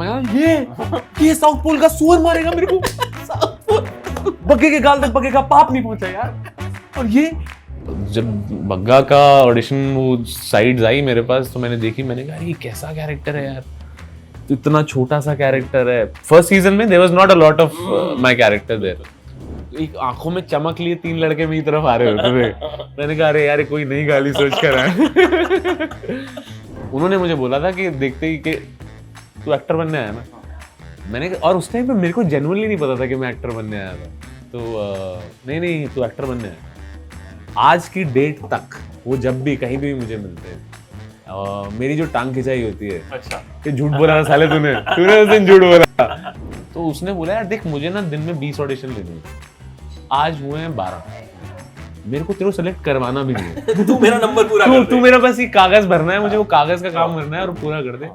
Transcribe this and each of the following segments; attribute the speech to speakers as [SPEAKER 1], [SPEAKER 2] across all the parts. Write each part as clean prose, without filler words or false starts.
[SPEAKER 1] मैं ये south pole का सुअर मारेगा मेरे को, साउथ पोल बग्गे के गाल तक बग्गे का पाप नहीं पहुंचा यार। और ये जब बग्गा का ऑडिशन वो साइड्स आई मेरे पास तो मैंने देखी, मैंने कहा ये कैसा कैरेक्टर है यार, तो इतना छोटा सा कैरेक्टर है। फर्स्ट सीजन में there was not a lot of my character there, एक आंखों में चमक लिए 3 लड़के मेरी तरफ आ रहे होते थे। मैंने कहा अरे यार कोई नई गाली सोच कर आया। उन्होंने मुझे बोला था कि देखते ही कि तू एक्टर बनने आया ना, मैंने और उस टाइम पे मेरे को जेन्युइनली नहीं पता था कि मैं एक्टर बनने आया था, तो नहीं तू एक्टर बनने आया। आज की डेट तक वो जब भी कहीं भी मुझे मिलते हैं मेरी जो टांग खिंचाई होती है, अच्छा कि झूठ बोला था साले तूने उस दिन झूठ बोला, तो उसने बोला यार देख मुझे ना दिन में 20 ऑडिशन लेने हैं, आज हुए हैं 12, मेरे को तेरे को सेलेक्ट करवाना भी नहीं है।
[SPEAKER 2] तू मेरा नंबर पूरा कर दे।
[SPEAKER 1] तू मेरा बस ये कागज भरना है, मुझे वो कागज का काम करना है और पूरा कर दे।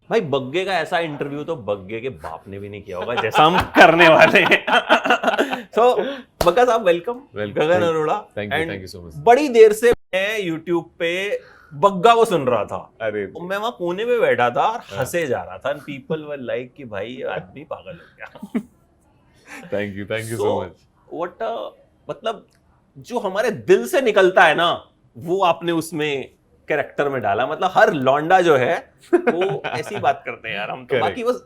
[SPEAKER 2] भाई बग्गे का ऐसा इंटरव्यू तो बग्गे के बाप ने भी नहीं किया होगा जैसा हम करने वाले हैं। सो बग्गा साहब welcome, Gagan Arora.
[SPEAKER 1] Thank you so much.
[SPEAKER 2] बड़ी देर से मैं यूट्यूब पे बग्गा को सुन रहा था,
[SPEAKER 1] अरे
[SPEAKER 2] मैं वहां कोने में बैठा था और हंसे जा रहा था, पीपल वर लाइक कि भाई आदमी पागल हो गया।
[SPEAKER 1] Thank you so much.
[SPEAKER 2] What मतलब जो हमारे दिल से निकलता है ना वो आपने उसमें कैरेक्टर में डाला, मतलब हर लौंडा जो है वो ऐसी बात करते हैं यार हम तो। बाकी बस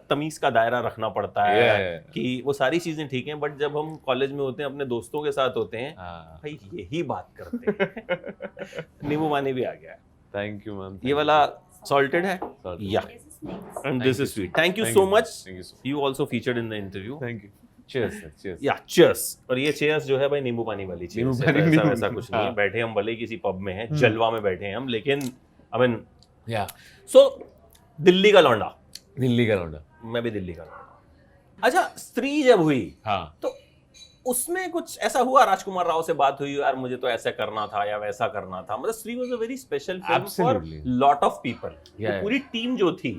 [SPEAKER 2] तमीज का दायरा रखना पड़ता है कि वो सारी चीजें ठीक हैं, बट जब हम कॉलेज में होते हैं अपने दोस्तों के साथ होते हैं भाई यही बात करते हैं। नींबू पानी भी आ गया है।
[SPEAKER 1] Thank you ma'am.
[SPEAKER 2] ये वाला सॉल्टेड है या and this is sweet. Thank you so much. You also featured in the interview.
[SPEAKER 1] Thank you. Cheers cheers.
[SPEAKER 2] या चीयर्स। और ये चीयर्स जो है भाई नींबू पानी वाली चीयर्स है, ऐसा कुछ नहीं है। बैठे हम भले किसी पब में हैं, जलवा में बैठे हैं हम, लेकिन आई मीन
[SPEAKER 1] या
[SPEAKER 2] सो दिल्ली का लौंडा।
[SPEAKER 1] दिल्ली का लौंडा।
[SPEAKER 2] मैं भी दिल्ली का लौंडा। अच्छा स्त्री जब हुई तो उसमें कुछ ऐसा हुआ, राजकुमार राव से बात हुई यार मुझे तो ऐसा करना था या वैसा करना था, मतलब स्त्री was a very special film for lot of people. पूरी टीम जो थी,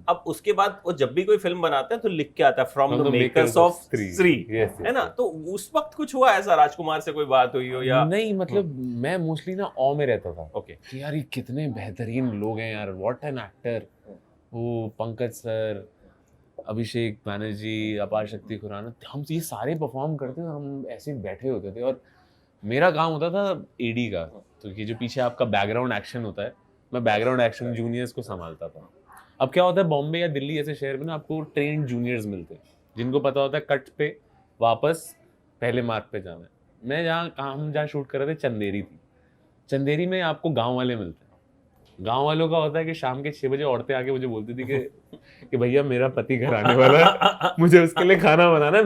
[SPEAKER 2] अब उसके बाद वो जब भी कोई फिल्म बनाते हैं तो लिख के आता है फ्रॉम द मेकर्स ऑफ स्त्री, है ना? तो उस वक्त कुछ हुआ ऐसा, राजकुमार से कोई बात हुई हो या
[SPEAKER 1] नहीं? मतलब मैं मोस्टली ना ऑ में रहता था। ओके कि यार ये कितने बेहतरीन लोग हैं यार, व्हाट एन एक्टर। वो पंकज सर, अभिषेक बैनर्जी, अपार शक्ति खुराना, हम ये सारे परफॉर्म करते थे, हम ऐसे बैठे होते थे और मेरा काम होता था एडी का। तो ये जो पीछे आपका बैकग्राउंड एक्शन होता है, मैं बैकग्राउंड एक्शन जूनियर्स को संभालता था। अब क्या होता है बॉम्बे या दिल्ली ऐसे शहर में ना आपको ट्रेंड जूनियर्स मिलते हैं जिनको पता होता है कट पे वापस पहले मार्क पे जाना है। मैं हम जहाँ शूट कर रहे थे चंदेरी थी, चंदेरी में आपको गाँव वाले मिलते हैं। गांव वालों का होता है कि शाम के 6 बजे औरतें आके मुझे बोलती थी कि भैया मेरा पति घर आने वाला है, मुझे उसके लिए खाना बनाना है,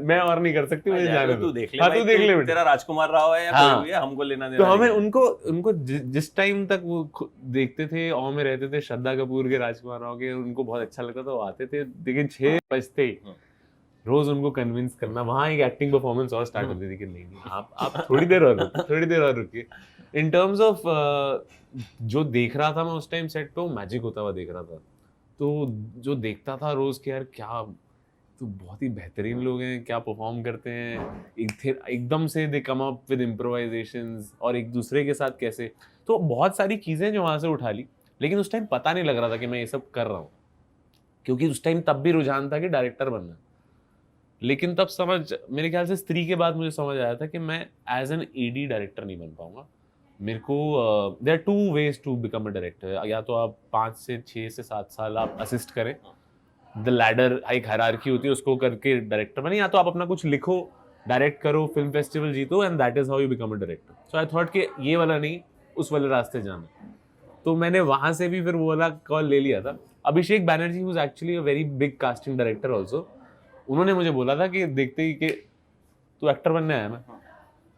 [SPEAKER 1] मैं और नहीं कर सकती, मुझे जाने दो।
[SPEAKER 2] तू देख ले तेरा राजकुमार राव है या कोई भी है, हमको लेना देना।
[SPEAKER 1] तो हमें उनको जिस टाइम तक वो देखते थे, औ में रहते थे, श्रद्धा कपूर के, राजकुमार राव के, उनको बहुत अच्छा लगता था, वो आते थे। लेकिन 6 बजते ही रोज उनको कन्विंस करना, वहाँ एक एक्टिंग परफॉर्मेंस और स्टार्ट होती थी कि नहीं आप थोड़ी देर और रुकिए। इन टर्म्स ऑफ जो देख रहा था मैं उस टाइम सेट पे, वो मैजिक होता हुआ देख रहा था। तो जो देखता था रोज के यार क्या तो बहुत ही बेहतरीन लोग हैं, क्या परफॉर्म करते हैं, एकदम से दे कम अप विद इम्प्रोवाइजेशंस और एक दूसरे के साथ कैसे। तो बहुत सारी चीज़ें जो वहाँ से उठा ली, लेकिन उस टाइम पता नहीं लग रहा था कि मैं ये सब कर रहा हूँ, क्योंकि उस टाइम तब भी रुझान था कि डायरेक्टर बनना। लेकिन तब मेरे ख्याल से स्त्री के बाद मुझे समझ आया था कि मैं एज एन एडी डायरेक्टर नहीं बन पाऊंगा। मेरे को there are 2 ways to become a director. या तो आप 5 से 6 से 7 साल आप असिस्ट करें, द लैडर एक हायरार्की होती है, उसको करके डायरेक्टर बने, या तो आप अपना कुछ लिखो, डायरेक्ट करो, फिल्म फेस्टिवल जीतो, and that is how you become a director. So I thought कि ये वाला नहीं, उस वाले रास्ते जाना। तो मैंने वहाँ से भी फिर वो वाला कॉल ले लिया था। Abhishek Banerjee was actually a very big casting director also. उन्होंने मुझे बोला था कि देखते ही कि तू एक्टर बनने आया ना,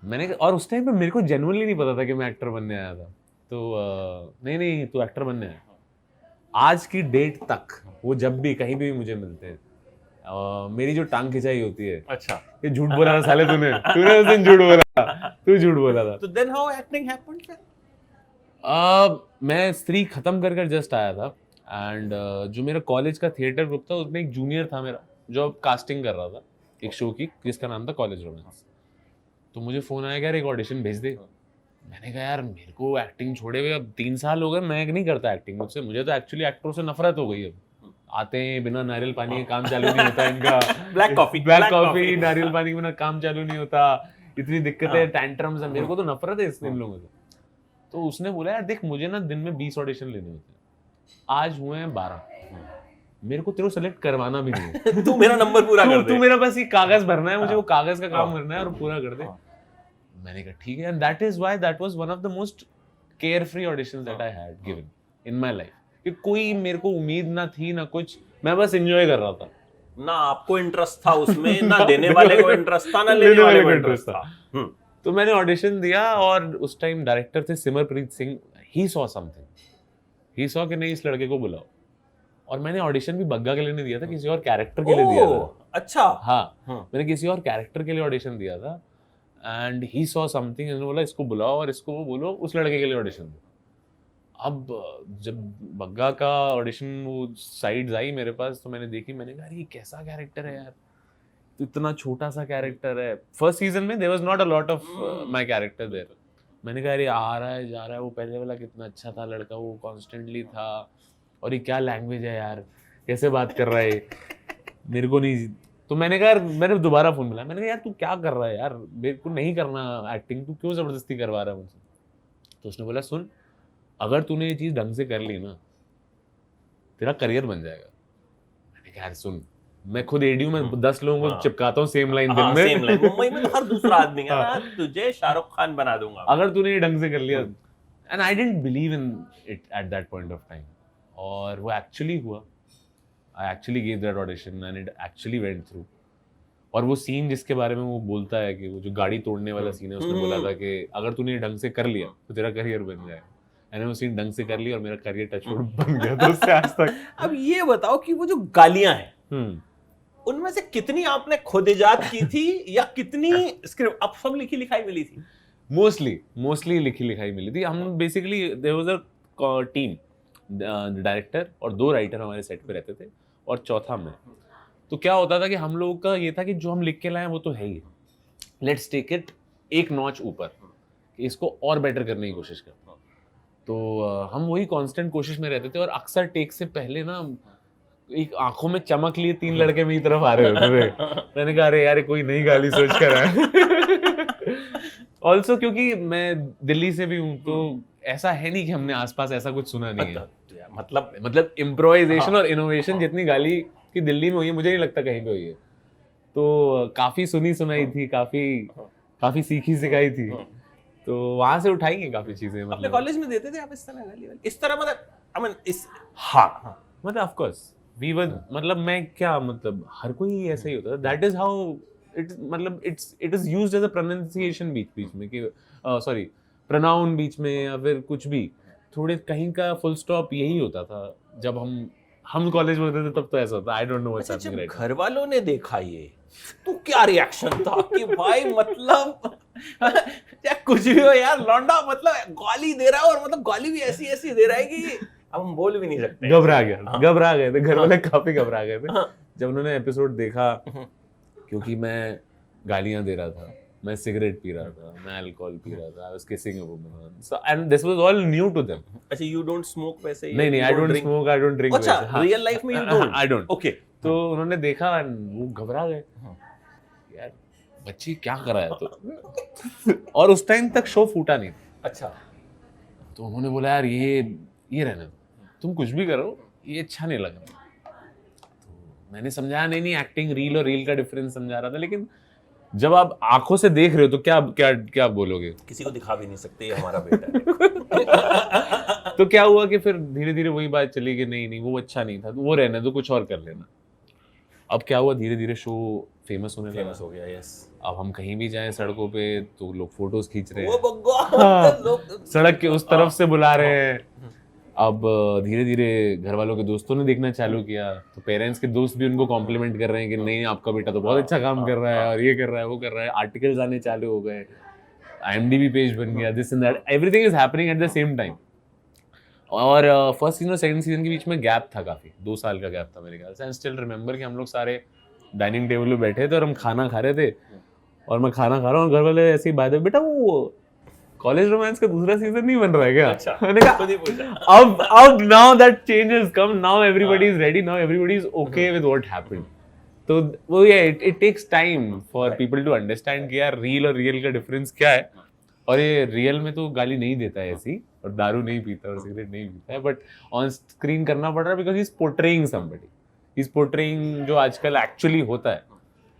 [SPEAKER 1] मैंने, और उस टाइम पे मेरे को जेन्युइनली नहीं पता था कि मैं एक्टर बनने आया था। तो नहीं तू एक्टर बनने आया। आज की डेट तक वो जब भी कहीं भी मुझे मिलते हैं मेरी जो टांग खिंचाई होती है, अच्छा ये झूठ बोला था साले तूने उस दिन झूठ बोला था।
[SPEAKER 2] तो देन हाउ एक्टिंग हैपेंड?
[SPEAKER 1] मैं स्त्री खत्म कर जस्ट आया था, एंड जो मेरा कॉलेज का थिएटर ग्रुप था उसमें एक जूनियर था मेरा जो कास्टिंग कर रहा था एक शो की, जिसका नाम था कॉलेज रोमांस। तो मुझे फ़ोन आया कि यार एक ऑडिशन भेज दे। मैंने कहा यार मेरे को एक्टिंग छोड़े हुए अब 3 साल हो गए, मैं नहीं करता एक्टिंग, मुझे तो एक्चुअली एक्टरों से नफरत हो गई अब। आते हैं बिना नारियल पानी के काम चालू नहीं होता इनका,
[SPEAKER 2] ब्लैक कॉफी
[SPEAKER 1] नारियल पानी के बिना काम चालू नहीं होता, इतनी दिक्कतें, टैंट्रम्स है, मेरे को तो नफरत है इन लोगों से। तो उसने बोला यार देख मुझे ना दिन में 20 ऑडिशन लेने होते हैं, आज हुए हैं 12, मेरे को तेरे को सेलेक्ट करवाना भी नहीं है
[SPEAKER 2] तू मेरा नंबर पूरा कर दे,
[SPEAKER 1] तू मेरा बस ये कागज भरना है, मुझे वो कागज का काम करना है और पूरा कर दे। मैंने कहा ठीक है, and that is why that was one of the most carefree auditions that I had given in my life, कि कोई मेरे को उम्मीद ना थी ना कुछ, मैं बस एंजॉय कर रहा था,
[SPEAKER 2] ना आपको इंटरेस्ट था उसमें, ना देने वाले को इंटरेस्ट था, ना लेने वाले को इंटरेस्ट था।
[SPEAKER 1] तो मैंने ऑडिशन दिया और उस टाइम डायरेक्टर थे Simarpreet Singh, he saw something, he saw कि नहीं इस लड़के को बुलाओ, और मैंने ऑडिशन भी बग्गा के लिए नहीं दिया था, किसी और कैरेक्टर के लिए दिया था।
[SPEAKER 2] अच्छा।
[SPEAKER 1] हाँ, मैंने किसी और कैरेक्टर के लिए ऑडिशन दिया था, एंड ही सॉ समथिंग, इन्होंने बोला इसको बुलाओ और इसको वो बोलो उस लड़के के लिए ऑडिशन दो। अब जब बग्गा का ऑडिशन वो साइड्स आई मेरे पास, तो मैंने देखी, मैंने कहा ये कैसा कैरेक्टर है यार, तो इतना छोटा सा कैरेक्टर है। फर्स्ट सीजन में there was not a lot of my character there. मैंने कहा अरे आ रहा है जा रहा है, वो पहले वाला कितना अच्छा था लड़का, वो कॉन्स्टेंटली था, और ये क्या लैंग्वेज है यार, कैसे बात कर रहा है, मेरे को नहीं। तो मैंने कहा मैंने दोबारा फोन मिला, मैंने कहा यार तू क्या कर रहा है यार, मेरे को नहीं करना एक्टिंग, तू क्यों जबरदस्ती करवा रहा है मुझसे। तो उसने बोला सुन, अगर तूने ये चीज ढंग से कर ली ना, तेरा करियर बन जाएगा। मैंने कहा यार सुन, मैं खुद एडी हूं, मैं 10 लोगों को चिपकाता हूं सेम लाइन दिन में,
[SPEAKER 2] सेम लाइन मुंबई में तो हर दूसरा आदमी है ना, तुझे शाहरुख खान बना दूंगा
[SPEAKER 1] अगर तूने ये ढंग से कर लिया। And I didn't believe in it at that point of time, और वो एक्चुअली हुआ। I actually gave that audition and it actually went through. और वो सीन जिसके बारे में वो बोलता है कि वो जो गाड़ी तोड़ने वाला सीन है, उसने बोला था कि अगर तूने ये ढंग से कर लिया तो तेरा करियर बन जाएगा। मैंने वो सीन ढंग से कर लिया और मेरा करियर टचवुड बन गया तो उससे आज तक।
[SPEAKER 2] अब ये बताओ कि वो जो गालियां हैं उनमें से कितनी आपने खुद इजाद की थी या कितनी स्क्रिप्ट अब सब लिखी लिखाई मिली थी?
[SPEAKER 1] मोस्टली लिखी लिखाई मिली थी। हम basically there was a team, director और 2 राइटर हमारे सेट पे रहते थे और चौथा मैं। तो क्या होता था कि हम लोगों का ये था कि जो हम लिख के लाए वो तो है ही, लेट्स टेक इट एक नॉच ऊपर, कि इसको और बेटर करने की कोशिश करते। तो हम वही कांस्टेंट कोशिश में रहते थे, और अक्सर टेक से पहले ना एक आंखों में चमक लिए 3 लड़के मेरी तरफ आ रहे होते थे। मैंने कहा अरे यार कोई नई गाली सोच कर है। ऑल्सो क्योंकि मैं दिल्ली से भी हूँ, तो ऐसा है नहीं कि हमने आसपास ऐसा कुछ सुना नहीं है। मतलब इम्प्रोवाइजेशन और इनोवेशन जितनी गाली की दिल्ली में हुई है, मुझे नहीं लगता कहीं पे हुई है। तो काफी सुनी सुनाई थी, काफी सीखी सिखाई थी, तो वहां से उठाएंगे काफी चीजें।
[SPEAKER 2] अपने कॉलेज में देते थे आप इस तरह गाली वाली? इस तरह मतलब आई मीन इस
[SPEAKER 1] मतलब ऑफ कोर्स वी वर, मतलब मैं क्या, मतलब हर कोई ऐसा ही होता है। दैट इज हाउ इट, मतलब it is used as a pronunciation बीच में कि सॉरी प्रोनाउन बीच में, या फिर कुछ भी थोड़े कहीं का फुल स्टॉप यही होता था जब हम कॉलेज में होते थे, तब तो ऐसा होता। I don't know what's happening right.
[SPEAKER 2] घर वालों ने देखा ये तो क्या रिएक्शन था कि भाई मतलब चाहे कुछ भी हो यार, लौंडा मतलब गाली दे रहा है, और मतलब गाली भी ऐसी दे रहा है कि अब हम बोल भी नहीं सकते। घबरा
[SPEAKER 1] गए थे घर वाले, काफी घबरा गए थे जब उन्होंने एपिसोड देखा, क्योंकि मैं गालियां दे रहा था, मैं सिगरेट पी रहा था, मैं अल्कोहल पी रहा था, I was kissing a woman, so and this was all new to them.
[SPEAKER 2] अच्छा, यू डोंट स्मोक वैसे?
[SPEAKER 1] नहीं, I don't smoke, I don't drink.
[SPEAKER 2] अच्छा, रियल लाइफ में you don't?
[SPEAKER 1] I don't.
[SPEAKER 2] Okay.
[SPEAKER 1] तो उन्होंने देखा, वो घबरा गए, यार बच्ची क्या कर रहा है तो। और उस टाइम तक शो फूटा नहीं।
[SPEAKER 2] अच्छा।
[SPEAKER 1] तो उन्होंने बोला यार ये रहने दो, तुम कुछ भी करो, ये अच्छा नहीं लग रहा। तो मैंने समझाया नहीं एक्टिंग रील और रील का डिफरेंस समझा रहा था, लेकिन जब आप आंखों से देख रहे हो तो क्या बोलोगे?
[SPEAKER 2] किसी को दिखा भी नहीं सकते, ये हमारा बेटा है।
[SPEAKER 1] तो क्या हुआ कि फिर धीरे धीरे वही बात चली कि नहीं वो अच्छा नहीं था, तो वो रहने दो, कुछ और कर लेना। अब क्या हुआ, धीरे धीरे शो फेमस हो
[SPEAKER 2] गया। यस।
[SPEAKER 1] अब हम कहीं भी जाएं सड़कों पे तो लोग फोटोज खींच रहे
[SPEAKER 2] हैं,
[SPEAKER 1] सड़क के उस तरफ से बुला रहे हैं। अब धीरे धीरे घर वालों के दोस्तों ने देखना चालू किया, तो पेरेंट्स के दोस्त भी उनको कॉम्प्लीमेंट कर रहे हैं कि नहीं आपका बेटा तो बहुत अच्छा काम कर रहा है, और ये कर रहा है, वो कर रहा है। आर्टिकल्स आने चालू हो गए, IMDb पेज बन गया, this and that, everything is happening at the same time. और फर्स्ट सीजन और सेकंड सीजन के बीच में गैप था, काफी 2 साल का गैप था मेरे ख्याल से। आई स्टिल रिमेंबर कि हम लोग सारे डाइनिंग टेबल पे बैठे थे और हम खाना खा रहे थे, और मैं खाना खा रहा हूँ, घर वाले ऐसे ही बात है, बेटा वो कॉलेज रोमांस का दूसरा सीजन नहीं बन रहा है क्या?
[SPEAKER 2] अच्छा,
[SPEAKER 1] मैंने कहा
[SPEAKER 2] खुद ही पूछा।
[SPEAKER 1] अब now that change has come, now everybody is ready, now everybody is okay with what happened. तो वो it takes time for people to understand कि यार रील और रियल का डिफरेंस क्या है. और ये रियल में तो गाली नहीं देता है ऐसी, और दारू नहीं पीता और सिगरेट नहीं पीता है, बट ऑन स्क्रीन करना पड़ रहा है because he is portraying somebody, he is portraying जो आजकल एक्चुअली होता है.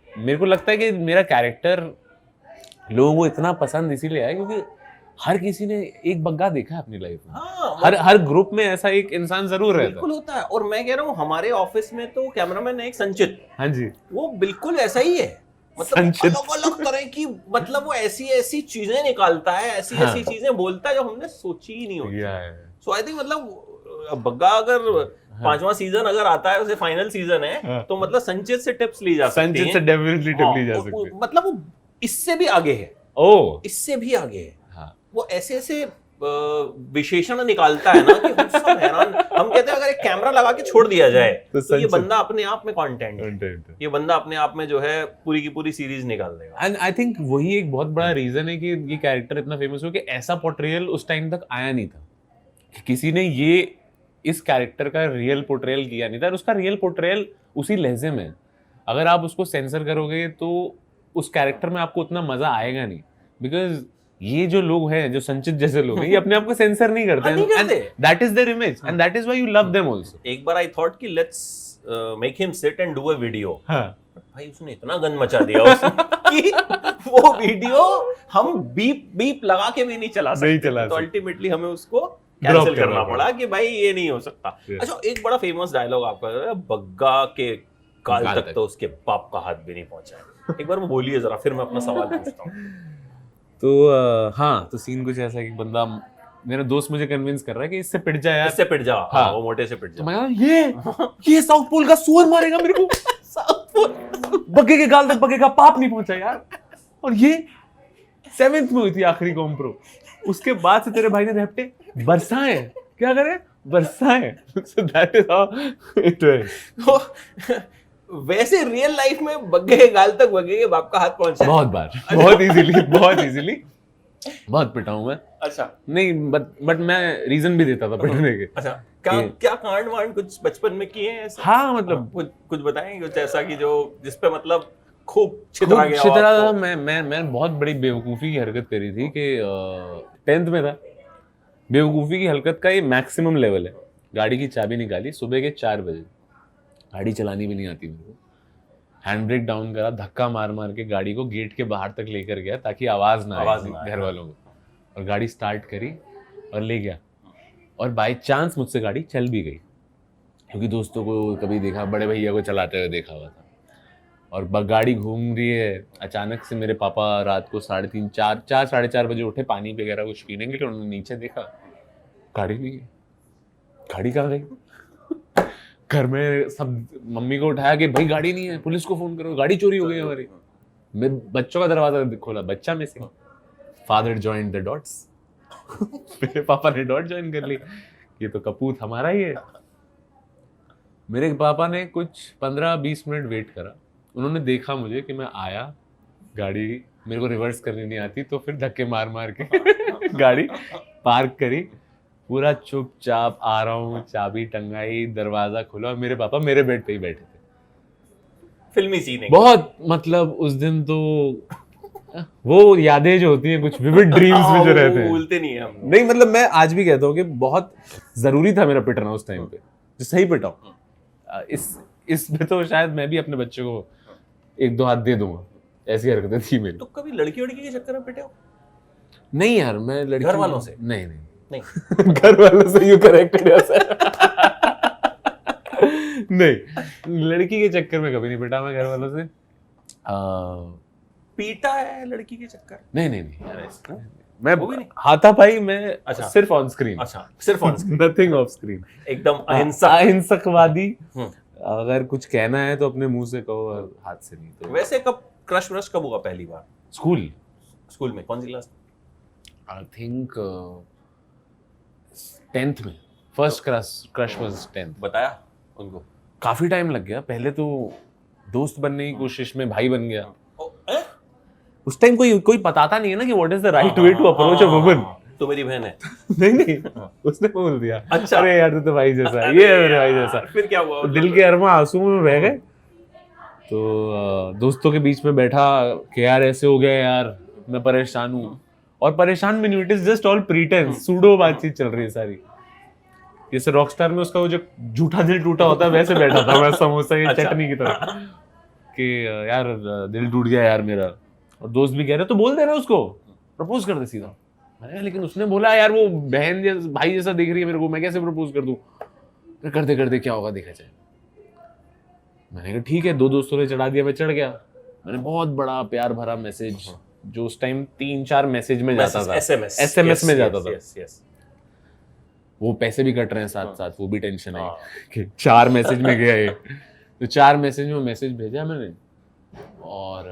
[SPEAKER 1] मेरे को लगता है कि मेरा कैरेक्टर लोगों को इतना पसंद इसीलिए आया क्योंकि हर किसी ने एक बग्गा देखा है अपनी लाइफ में. हर ग्रुप में ऐसा एक इंसान जरूर रहता है.
[SPEAKER 2] बिल्कुल होता है. और मैं कह रहा हूँ हमारे ऑफिस में तो कैमरामैन है एक संचित.
[SPEAKER 1] हाँ जी,
[SPEAKER 2] वो बिल्कुल ऐसा ही है. मतलब अलग अलग तरह की, मतलब वो ऐसी ऐसी चीजें निकालता है, ऐसी ऐसी चीजें बोलता है जो हमने सोची ही नहीं होती. सो आई थिंक मतलब बग्गा अगर 5वां सीजन अगर आता है, उसे फाइनल सीजन है, तो मतलब संचित से टिप्स ली जा सकती है.
[SPEAKER 1] संचित से डेफिनेटली टिप ली जा सकती है.
[SPEAKER 2] मतलब वो इससे भी आगे है. इससे भी आगे है. वो ऐसे ऐसे विशेषण निकालता है ना कि हम सब हैरान. हम कहते हैं अगर एक कैमरा लगा के छोड़ दिया जाए तो ये बंदा अपने आप में कंटेंट है. ये बंदा अपने आप में जो है पूरी की पूरी सीरीज निकाल देगा.
[SPEAKER 1] एंड आई थिंक वही एक बहुत बड़ा रीजन है कि ये कैरेक्टर इतना फेमस हो कि ऐसा पोर्ट्रेयल उस टाइम तक आया नहीं था कि किसी ने ये इस कैरेक्टर का रियल पोर्ट्रेयल किया नहीं था. और उसका रियल पोर्ट्रेयल उसी लहजे में, अगर आप उसको सेंसर करोगे तो उस कैरेक्टर में आपको उतना मजा आएगा नहीं. बिकॉज ये जो लोग हैं, जो संचित जैसे लोग हैं, ये अपने आप को सेंसर नहीं करते हैं. That is there image and that is why you love them also.
[SPEAKER 2] एक बार आई थॉट कि let's make him sit and do a video. भाई उसने इतना गंद मचा दिया कि वो वीडियो हम बीप बीप लगा के भी नहीं चला सकते. तो अल्टीमेटली हमें उसको कैंसिल करना पड़ा कि भाई ये नहीं हो सकता. अच्छा, एक बड़ा फेमस डायलॉग आपका, बग्गा के काल तक तो उसके बाप का हाथ भी नहीं पहुंचा. एक बार वो बोलिए जरा, फिर मैं अपना सवाल पूछता हूँ.
[SPEAKER 1] तो हाँ, तो सीन कुछ ऐसा है कि बंदा, मेरा दोस्त मुझे कन्विंस कर रहा है कि इससे पिट जा यार,
[SPEAKER 2] इससे पिट जा. हाँ, वो मोटे से पिट जा.
[SPEAKER 1] तो मैं ये साउथ पोल का सुअर मारेगा मेरे को. साउथ पोल बग्गे के गाल तक बग्गे का पाप नहीं पहुंचा यार. और ये 7th में हुई थी आखिरी कॉम्प्रो. उसके बाद से तेरे भाई ने रैप्टे बरसाए. क्या करे? बरसाए. So that is how it was.
[SPEAKER 2] वैसे रियल लाइफ में बग्गे के गाल तक बग्गे के बाप का हाथ पहुंचा
[SPEAKER 1] बहुत बार, बहुत इजीली बहुत पिटा हूं मैं.
[SPEAKER 2] अच्छा.
[SPEAKER 1] नहीं, बट मैं रीजन भी देता था पिटने के.
[SPEAKER 2] अच्छा, क्या कांड वांड कुछ बचपन में किए हैं ऐसे?
[SPEAKER 1] हाँ, मतलब
[SPEAKER 2] कुछ बताएंगे कुछ ऐसा कि जो जिस पे मतलब खूब छितरा गया.
[SPEAKER 1] मैं बहुत बड़ी बेवकूफी की हरकत करी थी कि 10th में था. बेवकूफी की हरकत का ये मैक्सिमम लेवल है. गाड़ी की चाबी निकाली सुबह के 4 बजे. गाड़ी चलानी भी नहीं आती मेरे को. हैंड ब्रेक डाउन करा, धक्का मार मार के गाड़ी को गेट के बाहर तक लेकर गया ताकि आवाज ना आए घर वालों को. और गाड़ी स्टार्ट करी और ले गया. और बाय चांस मुझसे गाड़ी चल भी गई क्योंकि दोस्तों को कभी देखा, बड़े भैया को चलाते हुए देखा हुआ था. और गाड़ी घूम रही है. अचानक से मेरे पापा रात को 3:30 4 4:30 बजे उठे पानी वगैरह कुछ पीने के लिए. उन्होंने नीचे देखा, गाड़ी नहीं है. गाड़ी कहाँ गई? घर में सब मम्मी को उठाया कि भाई गाड़ी नहीं है, पुलिस को फोन करो, गाड़ी चोरी हो गई हमारी. मैं बच्चों का दरवाजा खोला, बच्चा में से. Father joined the dots. मेरे पापा ने डॉट ज्वाइन कर ली. ये तो कपूत हमारा ही है. मेरे पापा ने कुछ 15-20 मिनट वेट करा. उन्होंने देखा मुझे कि मैं आया, गाड़ी मेरे को रिवर्स करनी नहीं आती, तो फिर धक्के मार मार के गाड़ी पार्क करी. पूरा चुपचाप आ रहा हूँ, चाबी टंगाई, दरवाजा खुला और मेरे पापा मेरे बेड पे ही बैठे थे.
[SPEAKER 2] फिल्मी सीन है
[SPEAKER 1] बहुत. मतलब उस दिन तो वो यादें जो होती हैं कुछ विविड ड्रीम्स में जो रहते हैं,
[SPEAKER 2] भूलते नहीं हम.
[SPEAKER 1] नहीं, मतलब मैं आज भी कहता हूँ कि बहुत जरूरी था मेरा पिटना उस टाइम पे, जो सही पिटा हूँ. इस पे तो शायद मैं भी अपने बच्चे को 1-2 हाथ दे दूंगा. ऐसी हरकतें थी मेरी.
[SPEAKER 2] तो कभी लड़की के चक्कर में पिटे हो?
[SPEAKER 1] नहीं यार, मैं लड़की
[SPEAKER 2] घर वालों से
[SPEAKER 1] नहीं
[SPEAKER 2] घर
[SPEAKER 1] वालों से यू करेक्ट नहीं, लड़की के चक्कर में कभी नहीं पिटा मैं घर वालों से.
[SPEAKER 2] पीटा है लड़की के चक्कर?
[SPEAKER 1] नहीं मैं हाथापाई में. अच्छा, सिर्फ ऑन स्क्रीन.
[SPEAKER 2] अच्छा, सिर्फ on screen,
[SPEAKER 1] nothing of screen.
[SPEAKER 2] एकदम
[SPEAKER 1] अहिंसकवादी. अगर कुछ कहना है तो अपने मुंह से कहो और हाथ से नहीं. तो
[SPEAKER 2] वैसे कब क्रश व्रश कब हुआ पहली बार? स्कूल में कौन सी क्लास?
[SPEAKER 1] आई थिंक 10th में. First crush was 10th.
[SPEAKER 2] बताया उनको?
[SPEAKER 1] काफी टाइम लग गया. पहले तो दोस्त बनने की कोशिश में भाई बन गया. उस टाइम कोई बताता नहीं है ना कि what is the right way to approach a woman.
[SPEAKER 2] तो मेरी बहन है।
[SPEAKER 1] नहीं उसने बोल दिया
[SPEAKER 2] अच्छा
[SPEAKER 1] अरे यार तू तो भाई जैसा है, ये है मेरे भाई जैसा।
[SPEAKER 2] फिर क्या हुआ?
[SPEAKER 1] दिल के अरमा आंसू में बह गए। तो दोस्तों के बीच में बैठा कि यार ऐसे हो गया यार, मैं परेशान हूँ। और परेशान भी नहीं, it is just all प्रीटेंस, pseudo बातचीत चल रही है सारी। जैसे रॉकस्टार में उसका वो जो झूठा दिल टूटा होता है वैसे बैठा था मैं समोसा की चटनी की तरह कि यार दिल टूट गया यार मेरा। और दोस्त भी कह रहे तो बोल दे रहे उसको, प्रपोज कर दे सीधा। मैंने कहा लेकिन उसने बोला यार वो बहन जैसा भाई जैसा देख रही है मेरे को, मैं कैसे प्रपोज कर दूं? फिर करते करते क्या होगा देखा जाए। मैंने कहा ठीक है, दो दोस्तों ने चढ़ा दिया, मैं चढ़ गया। मैंने बहुत बड़ा प्यार भरा मैसेज, जो उस टाइम 3-4 मैसेज में जाता था, SMS में जाता था। वो पैसे भी कट रहे हैं साथ साथ, वो भी टेंशन आई कि 4 मैसेज में गया ये। तो 4 मैसेज में मैसेज भेजा मैंने और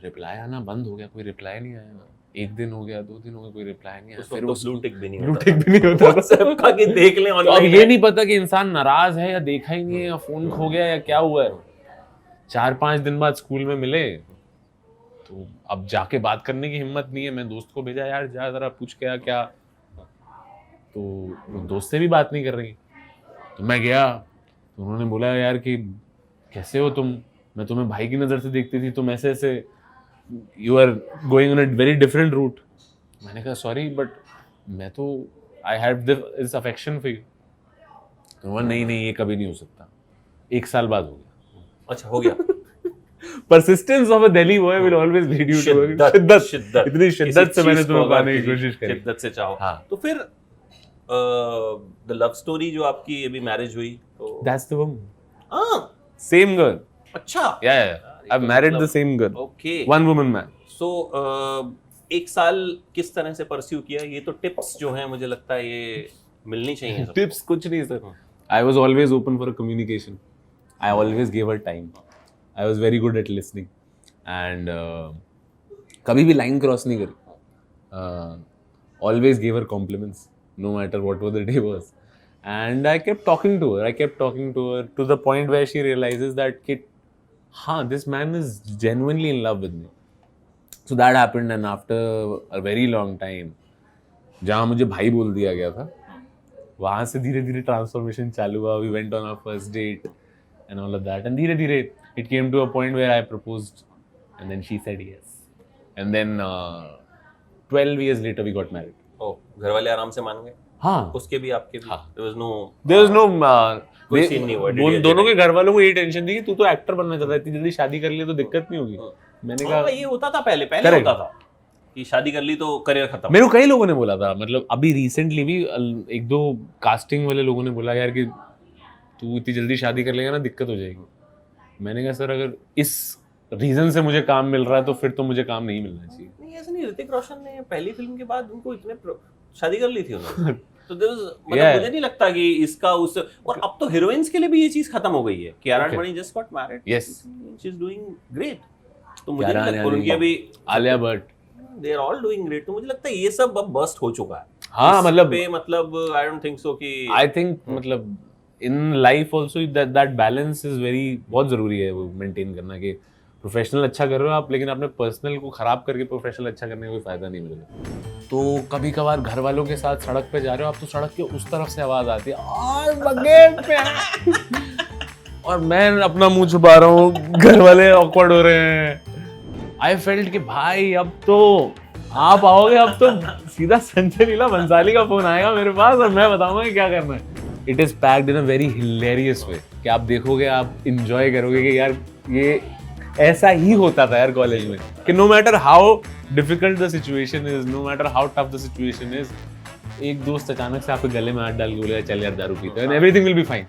[SPEAKER 1] रिप्लाई आना बंद हो गया, कोई रिप्लाई नहीं आया। 1 दिन हो गया, 2 दिन हो गया, कोई रिप्लाई नहीं आया। फिर वो
[SPEAKER 2] ब्लू टिक भी नहीं
[SPEAKER 1] होता था
[SPEAKER 2] सबका कि देख लें
[SPEAKER 1] ऑनलाइन। अब ये नहीं पता कि इंसान नाराज है या देखा ही नहीं है या फोन खो गया या क्या हुआ है। 4-5 दिन बाद स्कूल में मिले तो अब जाके बात करने की हिम्मत नहीं है। मैं दोस्त को भेजा यार जा जरा पूछ के क्या, तो दोस्त से भी बात नहीं कर रही। तो मैं गया तो उन्होंने बोला यार कि कैसे हो तुम, मैं तुम्हें भाई की नज़र से देखती थी, तुम ऐसे ऐसे you are going on a very different route. मैंने कहा सॉरी बट मैं तो I have this affection for you. तो वो नहीं ये कभी नहीं हो सकता। 1 साल बाद हो गया।
[SPEAKER 2] अच्छा हो गया।
[SPEAKER 1] Persistence of a Delhi boy will always lead you to शिद्दत। इतनी शिद्दत से मैंने तुम्हें पाने की कोशिश करी।
[SPEAKER 2] शिद्दत से चाहो।
[SPEAKER 1] हाँ।
[SPEAKER 2] तो फिर द लव स्टोरी जो आपकी अभी मैरिज हुई तो
[SPEAKER 1] That's the woman. Same girl.
[SPEAKER 2] अच्छा।
[SPEAKER 1] Yeah. I've married the same girl.
[SPEAKER 2] Okay.
[SPEAKER 1] One woman man.
[SPEAKER 2] So 1 साल किस तरह से परस्यू किया? ये तो टिप्स जो हैं मुझे लगता है ये मिलनी चाहिए।
[SPEAKER 1] Tips कुछ नहीं sir. I was always open for a communication. I always gave her time. I was very good at listening and कभी भी लाइन क्रॉस नहीं करी। Always gave her compliments no matter what the day was and I kept talking to her to the point where she realizes that kid हाँ this man is genuinely in love with me. So that happened and after a very long time जहाँ मुझे भाई बोल दिया गया था वहाँ से धीरे धीरे ट्रांसफॉर्मेशन चालू हुआ। We went on our first date and all of that and धीरे धीरे it came to a point where I proposed and then she said yes and then 12 years later we got married.
[SPEAKER 2] Oh, घर वाले आराम से मान गए?
[SPEAKER 1] हाँ
[SPEAKER 2] उसके भी आपके भी?
[SPEAKER 1] हाँ.
[SPEAKER 2] there was no कोई सीन नहीं हुआ।
[SPEAKER 1] दोनों के घर वालों को ये टेंशन थी कि तू तो एक्टर बनना चाहता है, इतनी जल्दी शादी कर लिए तो दिक्कत नहीं होगी। मैंने कहा
[SPEAKER 2] ये होता था पहले होता था कि शादी कर ली तो करियर खत्म।
[SPEAKER 1] मेरे को कई लोगों ने बोला था, मतलब अभी रिसेंटली भी 1-2 कास्टिंग वाले लोगों ने बोला यार कि तू इतनी जल्दी शादी कर लेगा ना दिक्कत हो जाएगी। मैंने कहा सर अगर इस रीजन से मुझे काम मिल रहा है तो फिर तो मुझे काम नहीं मिलना चाहिए।
[SPEAKER 2] नहीं ऐसा नहीं, ऋतिक रोशन ने पहली फिल्म के बाद उनको इतने शादी कर ली थी उन्होंने। तो मतलब मुझे नहीं लगता कि इसका उस और अब तो हीरोइंस के लिए भी ये चीज खत्म हो गई है। Kiara Advani just got married,
[SPEAKER 1] yes
[SPEAKER 2] she is doing great. तो मुझे नहीं लगता उनकी अभी
[SPEAKER 1] Alia Bhatt
[SPEAKER 2] they are all doing great. तो मुझे लगता है ये सब अब बस्ट हो चुका है।
[SPEAKER 1] हाँ मतलब
[SPEAKER 2] आई डोंट थिंक सो कि
[SPEAKER 1] आई थिंक मतलब in life also that balance is very बहुत जरूरी है वो मेंटेन करना कि प्रोफेशनल अच्छा कर रहे हो आप लेकिन अपने पर्सनल को खराब करके प्रोफेशनल अच्छा करने का कोई फायदा नहीं मिलेगा। तो कभी कभार घर वालों के साथ सड़क पे जा रहे हो आप तो सड़क के उस तरफ से आवाज आती है और बगेट पे और मैं अपना मुंह छुपा रहा हूँ, घर वाले ऑकवर्ड हो रहे हैं। आई फेल्ट कि भाई अब तो आप आओगे, अब तो सीधा संजय लीला भंसाली का फोन आएगा मेरे पास और मैं बताऊंगा क्या करना है। It is packed in a very hilarious way कि आप देखोगे, आप इंजॉय करोगे कि यार ये ऐसा ही होता था यार कॉलेज में कि no matter how difficult the situation is, no matter how tough the situation is, एक दोस्त अचानक से आपके गले में हाथ डाल के बोलेगा चल यार दारू पीते हैं, एवरीथिंग विल बी फाइन।